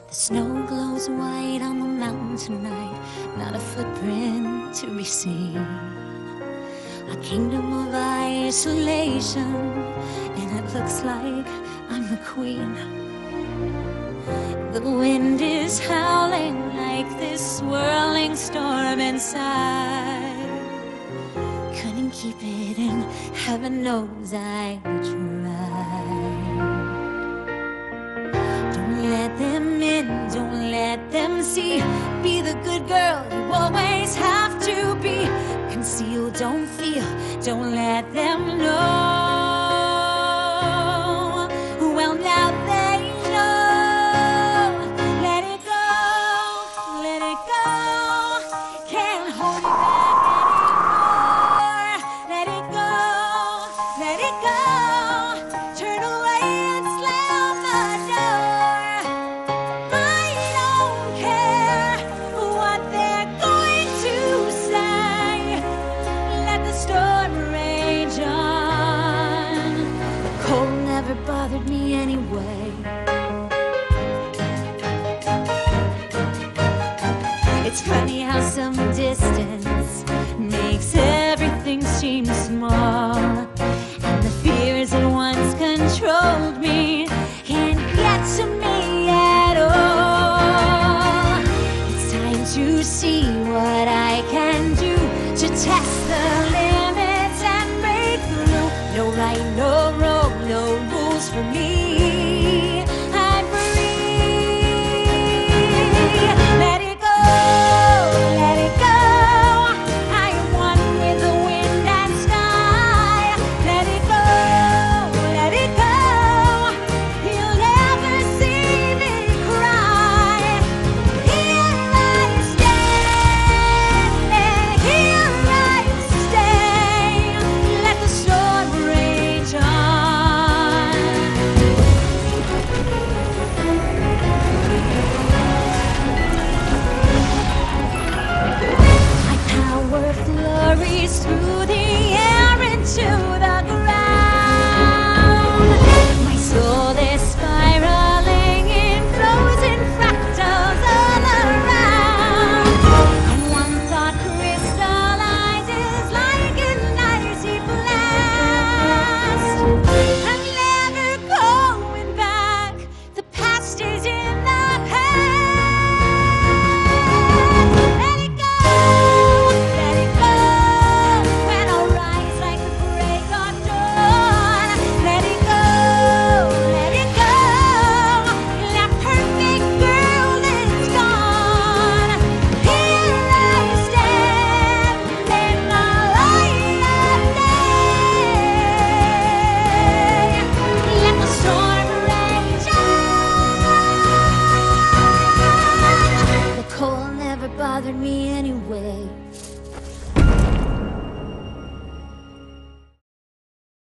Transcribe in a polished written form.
The snow glows white on the mountain tonight, not a footprint to be seen. A kingdom of isolation, and it looks like I'm the queen. The wind is howling like this swirling storm inside. Couldn't keep it in, heaven knows I tried. Don't let them in, don't let them see. Be the good girl you always have to be. Conceal, don't feel, don't let them know. Well, now they know. Let it go, let it go. Can't hold it back anymore. Let it go, let it go. Turn away and slam the door. I don't care what they're going to say. Let the storm rage on. The cold never bothered me anyway. It's funny how some distance makes everything seem small.